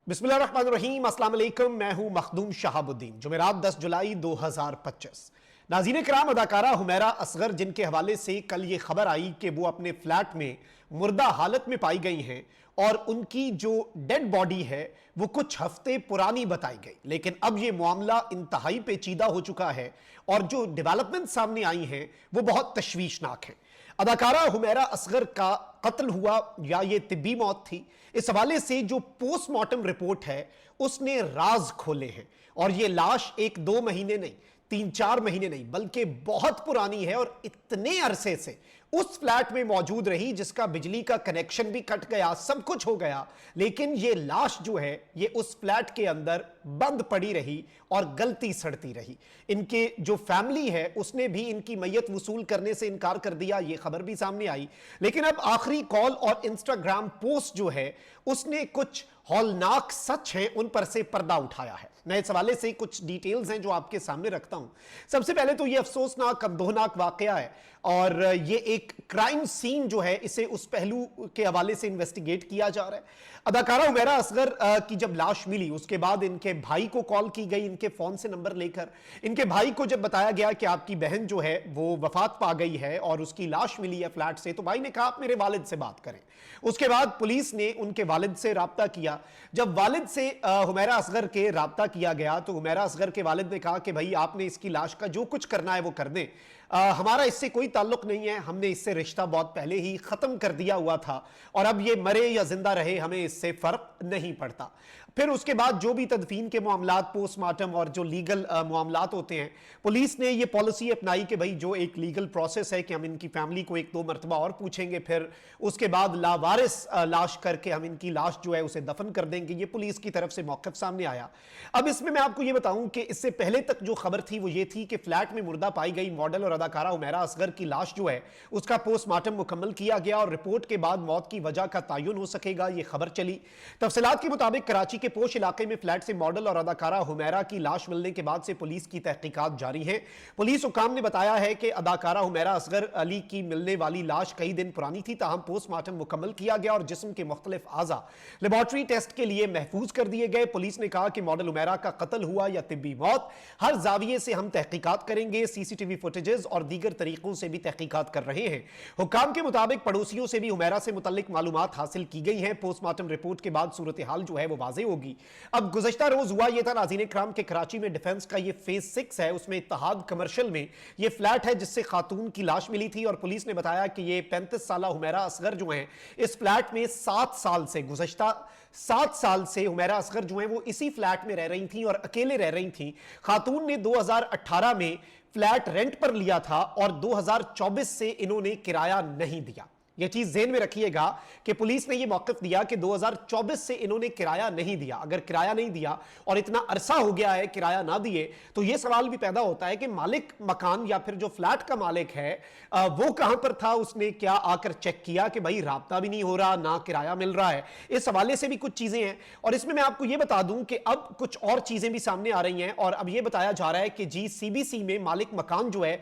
बिस्मिल्लाहिर्रहमानिर्रहीम, अस्सलाम वालेकुम। मैं हूं मखदूम शहाबुद्दीन। जुमेरात 10 जुलाई 2025। नाज़रीन किराम, अदाकारा हुमैरा असगर जिनके हवाले से कल ये खबर आई कि वो अपने फ्लैट में मुर्दा हालत में पाई गई हैं और उनकी जो डेड बॉडी है वो कुछ हफ्ते पुरानी बताई गई, लेकिन अब ये मामला इंतहाई पेचीदा हो चुका है और जो डेवलपमेंट सामने आई हैं वो बहुत तशवीशनाक है। अदाकारा हुमैरा असगर का कत्ल हुआ या ये तिब्बी मौत थी, इस हवाले से जो पोस्टमार्टम रिपोर्ट है उसने राज खोले हैं और ये लाश 1-2 महीने नहीं, 3-4 महीने नहीं, बल्कि बहुत पुरानी है और इतने अरसे से उस फ्लैट में मौजूद रही जिसका बिजली का कनेक्शन भी कट गया, सब कुछ हो गया, लेकिन ये लाश जो है ये उस फ्लैट के अंदर बंद पड़ी रही और गलती सड़ती रही। इनके जो फैमिली है उसने भी इनकी मैयत वसूल करने से इनकार कर दिया, ये खबर भी सामने आई। लेकिन अब आखिरी कॉल और इंस्टाग्राम पोस्ट जो है उसने कुछ हौलनाक सच है उन पर से पर्दा उठाया है। मैं इस हवाले से कुछ डिटेल्स हैं जो आपके सामने रखता हूं। सबसे पहले तो ये अफसोसनाक कंदोहनाक वाकया है और ये एक क्राइम सीन जो है इसे उस पहलू के हवाले से इन्वेस्टिगेट किया जा रहा है। अदाकारा हुमैरा असगर की जब लाश मिली उसके बाद इनके भाई को कॉल की गई, इनके फोन से नंबर लेकर इनके भाई को जब बताया गया कि आपकी बहन जो है वो वफात पा गई है और उसकी लाश मिली है फ्लैट से, तो भाई ने कहा आप मेरे वालिद से बात करें। उसके बाद पुलिस ने उनके वालिद से राब्ता किया। जब वालिद से हुमैरा असगर के राब्ता किया गया तो हुमैरा असगर के वालिद ने कहा कि भाई आपने इसकी लाश का जो कुछ करना है वो कर दें, हमारा इससे कोई ताल्लुक नहीं है, हमने इससे रिश्ता बहुत पहले ही खत्म कर दिया हुआ था और अब ये मरे या जिंदा रहे हमें इससे फर्क नहीं पड़ता। फिर उसके बाद जो भी तदफीन के मामलात, पोस्टमार्टम और जो लीगल मामलात होते हैं, पुलिस ने ये पॉलिसी अपनाई कि भाई जो एक लीगल प्रोसेस है कि हम इनकी फैमिली को 1-2 मरतबा और पूछेंगे, फिर उसके बाद लावारिस लाश करके हम इनकी लाश जो है उसे दफन कर देंगे। ये पुलिस की तरफ से मौक़िफ़ सामने आया। अब इसमें मैं आपको ये बताऊं कि इससे पहले तक जो खबर थी वो ये थी कि फ्लैट में मुर्दा पाई गई मॉडल और अदाकारा हुमैरा असगर की लाश जो है उसका पोस्टमार्टम मुकम्मल किया गया और रिपोर्ट के बाद मौत की वजह का तयन हो सकेगा, ये खबर चली। तफसीलात के मुताबिक कराची के पोश इलाके में फ्लैट से मॉडल और अदाकारा हुमैरा की लाश मिलने के बाद से पुलिस की तहकीकात जारी है। पुलिस हुकाम ने बताया है कि अदाकारा हुमैरा असगर अली की मिलने वाली लाश कई दिन पुरानी थी, ताहम पोस्टमार्टम मुकम्मल किया गया और जिस्म के मुख्तलिफ आज़ा लेबॉर्ट्री टेस्ट के लिए महफूज कर दिए गए। पुलिस ने कहा कि मॉडल हुमैरा का कत्ल हुआ या तिब्बी मौत, हर जाविये से हम तहकीकात करेंगे, सीसीटीवी फुटेजेस और दीगर तरीकों से भी तहकीकात कर रहे हैं। हुकाम के मुताबिक पड़ोसियों से भी हुमैरा से मुतल्लिक मालूमात हासिल की गई हैं। पोस्टमार्टम रिपोर्ट के बाद सूरत हाल जो है वो वाज़े होगी। अब गुज़श्ता रोज हुआ यह था नाज़रीन इकराम के कराची में डिफेंस का ये फेज 6 है, उसमें इत्तेहाद कमर्शियल में ये फ्लैट है जिससे खातून की लाश मिली थी और पुलिस ने बताया कि ये 35 साला हुमैरा असगर जो हैं इस फ्लैट में 7 साल से, गुज़श्ता 7 साल से हुमैरा असगर जो हैं वो इसी फ्लैट में रह रही थी और अकेले रह रही थी। खातून ने 2018 में फ्लैट रेंट पर लिया था और 2024 से इन्होंने किराया नहीं दिया। यह चीज ज़हन में रखिएगा कि पुलिस ने यह मौक़िफ़ दिया कि 2024 से इन्होंने किराया नहीं दिया। अगर किराया नहीं दिया और इतना अरसा हो गया है किराया ना दिए तो यह सवाल भी पैदा होता है कि मालिक मकान या फिर जो फ्लैट का मालिक है वो कहां पर था, उसने क्या आकर चेक किया कि भाई राब्ता भी नहीं हो रहा, ना किराया मिल रहा है। इस हवाले से भी कुछ चीजें हैं और इसमें मैं आपको यह बता दूं कि अब कुछ और चीजें भी सामने आ रही हैं और अब यह बताया जा रहा है कि जी सीबीसी में मालिक मकान जो है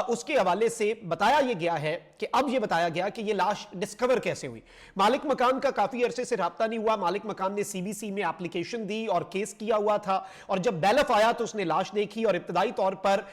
उसके हवाले से बताया यह गया है कि अब यह बताया गया कि लाश डिस्कवर कैसे हुई। मालिक मकान का काफी अरसे से राब्ता नहीं हुआ। मालिक मकान ने सीबीसी में एप्लीकेशन दी और केस किया हुआ था और जब बैलफ आया तो उसने लाश देखी और इब्तदाई तौर पर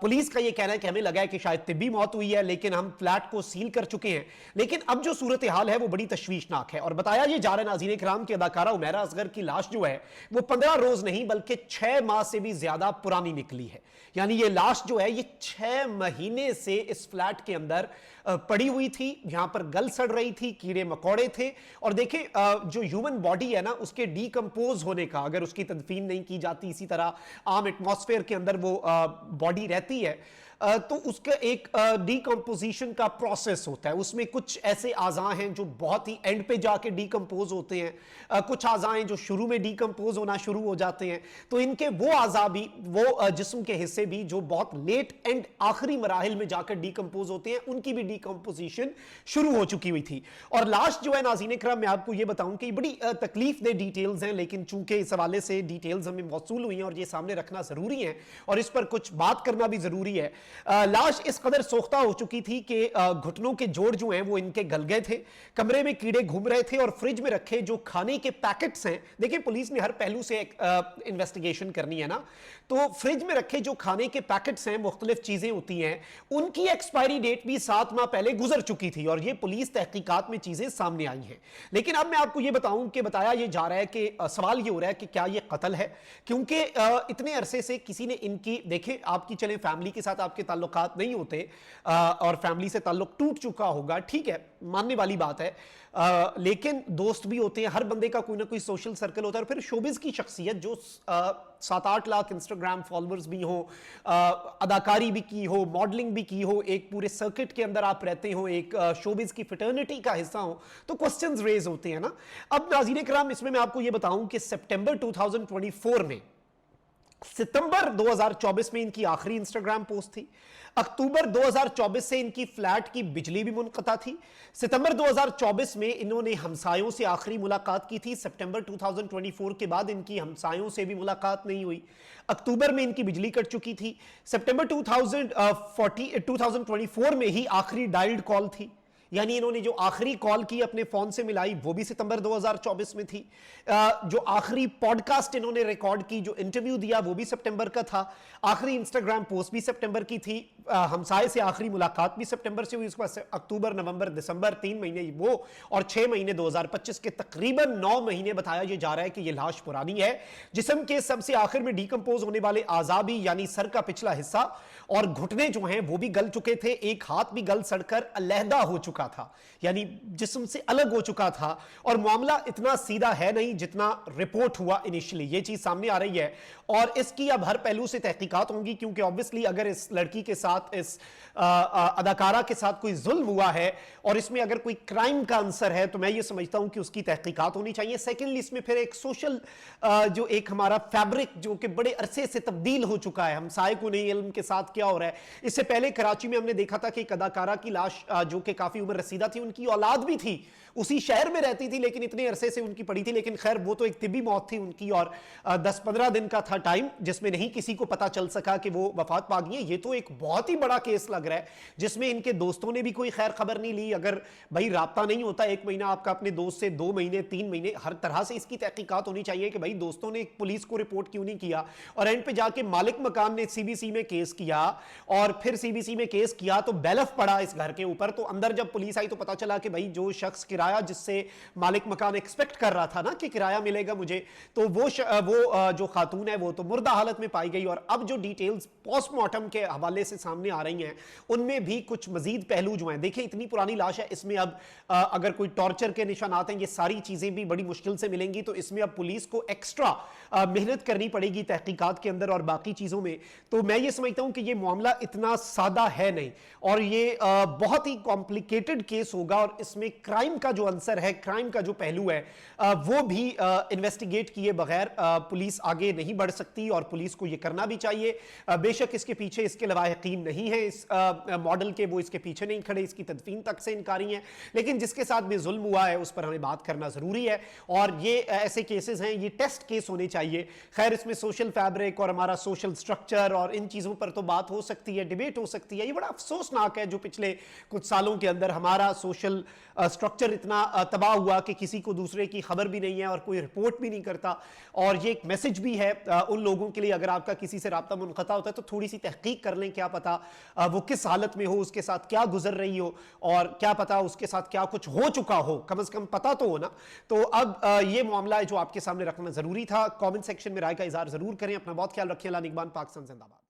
पुलिस का यह कहना है कि हमें लगा है कि शायद तिब्बी मौत हुई है, लेकिन हम फ्लैट को सील कर चुके हैं। लेकिन अब जो सूरत हाल है वो बड़ी तशवीशनाक है और बताया यह जा रहा है नाज़रीन किराम की अदाकारा हुमैरा असगर की लाश जो है वो 15 रोज नहीं बल्कि 6 माह से भी ज्यादा पुरानी निकली है। यानी यह लाश जो है ये 6 महीने से इस फ्लैट के अंदर पड़ी हुई थी, यहां पर गल सड़ रही थी, कीड़े मकोड़े थे। और देखिए जो ह्यूमन बॉडी है ना उसके डीकंपोज होने का, अगर उसकी तदफीन नहीं की जाती इसी तरह आम एटमॉस्फेयर के अंदर वो बॉडी रहती है तो उसका एक डीकंपोजिशन का प्रोसेस होता है। उसमें कुछ ऐसे आज़ा हैं जो बहुत ही एंड पे जाके डीकंपोज होते हैं, कुछ आज़ा हैं जो शुरू में डीकंपोज होना शुरू हो जाते हैं। तो इनके वो आज़ा भी, वो जिस्म के हिस्से भी जो बहुत लेट एंड आखिरी मराहिल में जाकर डीकंपोज होते हैं, उनकी भी डीकंपोजिशन शुरू हो चुकी हुई थी। और लास्ट जो है नाज़रीन इकराम मैं आपको ये बताऊं कि बड़ी तकलीफ दे डिटेल्स हैं, लेकिन चूंकि इस हवाले से डिटेल्स हमें मौसूल हुई हैं और ये सामने रखना जरूरी है और इस पर कुछ बात करना भी जरूरी है। लाश इस कदर सोख्ता हो चुकी थी कि घुटनों के जोड़ जो हैं वो इनके गल गए थे, कमरे में कीड़े घूम रहे थे और फ्रिज में रखे जो खाने के पैकेट्स हैं, देखिए पुलिस ने हर पहलू से इन्वेस्टिगेशन करनी है ना, तो फ्रिज में रखे जो खाने के पैकेट्स हैं, मुख्तलिफ चीजें होती हैं, उनकी एक्सपायरी डेट भी 7 माह पहले गुजर चुकी थी और ये पुलिस तहकीकात में चीजें सामने आई हैं। लेकिन अब मैं आपको ये बताऊं कि बताया ये जा रहा है कि सवाल ये हो रहा है कि क्या ये कत्ल है, क्योंकि इतने अरसे से किसी ने इनकी, देखें आपकी चले फैमिली के साथ आपके ताल्लुकात नहीं होते और फैमिली से ताल्लुक टूट चुका होगा, ठीक है, मानने वाली बात है, लेकिन दोस्त भी होते हैं, हर बंदे का कोई ना कोई सोशल सर्कल होता है और फिर शोबिज की शख्सियत जो 7-8 लाख इंस्टाग्राम फॉलोअर्स भी हो, अदाकारी भी की हो, मॉडलिंग भी की हो, एक पूरे सर्किट के अंदर आप रहते हो, एक शोबिज की फ्रेटर्निटी का हिस्सा हो, तो क्वेश्चंस रेज होते हैं ना। अब नाज़रीन किराम, इसमें मैं आपको ये बताऊं कि सितंबर 2024 में, सितंबर 2024 में इनकी आखिरी इंस्टाग्राम पोस्ट थी, अक्टूबर 2024 से इनकी फ्लैट की बिजली भी मुनक़ता थी, सितंबर 2024 में इन्होंने हमसायों से आखिरी मुलाकात की थी, सितंबर 2024 के बाद इनकी हमसायों से भी मुलाकात नहीं हुई, अक्टूबर में इनकी बिजली कट चुकी थी, सितंबर 2024 में ही आखिरी डायल्ड कॉल थी, यानी इन्होंने जो आखिरी कॉल की अपने फोन से मिलाई वो भी सितंबर 2024 में थी, जो आखिरी पॉडकास्ट इन्होंने रिकॉर्ड की, जो इंटरव्यू दिया वो भी सितंबर का था, आखिरी इंस्टाग्राम पोस्ट भी सितंबर की थी, हमसाये से आखिरी मुलाकात भी सितंबर से हुई, उसके बाद अक्टूबर, नवंबर, दिसंबर, 3 महीने वो और 6 महीने 2025 के तकरीबन 9 महीने बताया ये जा रहा है कि ये लाश पुरानी है। जिस्म के सबसे आखिर में डिकम्पोज होने वाले आजाबी यानी सर का पिछला हिस्सा और घुटने जो हैं वो भी गल चुके थे, एक हाथ भी गल सड़कर अलहदा हो चुका था, यानी जिस्म से अलग हो चुका था और मामला इतना सीधा है नहीं जितना रिपोर्ट हुआ इनिशियली, ये चीज सामने आ रही है और इसकी अब हर पहलू से तहकीकात होंगी, क्योंकि ऑब्वियसली अगर इस लड़की के साथ, इस अदाकारा के साथ कोई जुल्म हुआ है और इसमें अगर कोई क्राइम का आंसर है तो मैं ये समझता हूं कि उसकी तहकीकात होनी चाहिए। सेकेंडली, इसमें फिर एक सोशल जो एक हमारा फैब्रिक जो कि बड़े अरसे से तब्दील हो चुका है, हमसाये को नहीं इल्म के साथ क्या हो रहा है। इससे पहले कराची में हमने देखा था कि एक अदाकारा की लाश जो कि काफी उम्र रसीदा थी, उनकी औलाद भी थी, उसी शहर में रहती थी, लेकिन इतने अरसे से उनकी पड़ी थी, लेकिन खैर वो तो एक तिब्बी मौत थी उनकी और 10-15 दिन का था टाइम जिसमें नहीं किसी को पता चल सका कि वो वफात पा गई है। ये तो एक बहुत ही बड़ा केस लग रहा है जिसमें इनके दोस्तों ने भी कोई खैर खबर नहीं ली। अगर भाई राब्ता नहीं होता 1 महीना आपका अपने दोस्त से, 2 महीने, 3 महीने, हर तरह से इसकी तहकीकात होनी चाहिए कि भाई दोस्तों ने पुलिस को रिपोर्ट क्यों नहीं किया और एंड पे जाके मालिक मकान ने सीबीसी में केस किया और फिर सीबीसी में केस किया तो बैलफ पड़ा इस घर के ऊपर। तो अंदर जब पुलिस आई तो पता चला कि भाई जो शख्स किराया जिससे मालिक मकान एक्सपेक्ट कर रहा था ना कि किराया मिलेगा मुझे, तो वो जो खातून है वो तो मुर्दा हालत में पाई गई। और अब जो डिटेल्स पोस्टमार्टम के हवाले से सामने आ रही हैं उनमें भी कुछ मजीद पहलू जो हैं, देखिए इतनी पुरानी लाश है, इसमें अब अगर कोई टॉर्चर के निशानात हैं, ये सारी चीजें भी बड़ी मुश्किल से मिलेंगी, तो इसमें अब पुलिस को एक्स्ट्रा मेहनत करनी पड़ेगी तहकीकात के अंदर और बाकी चीजों में। तो मैं ये समझता हूं कि ये मामला इतना सादा है नहीं और ये बहुत ही कॉम्प्लिकेटेड केस होगा और इसमें क्राइम का जो आंसर है, क्राइम का जो पहलू है वो भी इन्वेस्टिगेट किए बगैर पुलिस आगे नहीं बढ़ सकती और पुलिस को ये करना भी चाहिए। बेशक इसके पीछे इसके लवाहिकीन नहीं है इस मॉडल के, वो इसके पीछे नहीं खड़े, इसकी तदफीन तक से इनकारी हैं, लेकिन जिसके साथ भी जुल्म हुआ है उस पर हमें बात करना जरूरी है और ये ऐसे केसेस हैं, ये टेस्ट केस होने चाहिए। खैर इसमें सोशल फैब्रिक और हमारा सोशल स्ट्रक्चर और इन चीजों पर तो बात हो सकती है, डिबेट हो सकती है। ये बड़ा अफसोसनाक है जो पिछले कुछ सालों के अंदर हमारा सोशल स्ट्रक्चर इतना तबाह हुआ कि किसी को दूसरे की खबर भी नहीं है और कोई रिपोर्ट भी नहीं करता। और ये एक मैसेज भी है उन लोगों के लिए, अगर आपका किसी से राब्ता मुनक़ता होता है तो थोड़ी सी तहकीक कर लें, क्या पता वो किस हालत में हो, उसके साथ क्या गुजर रही हो और क्या पता उसके साथ क्या कुछ हो चुका हो, कम से कम पता तो हो ना। तो अब ये मामला है जो आपके सामने रखना जरूरी था। कमेंट सेक्शन में राय का इजहार जरूर करें। अपना बहुत ख्याल रखें। अल्लाह निगहबान। पाकिस्तान जिंदाबाद।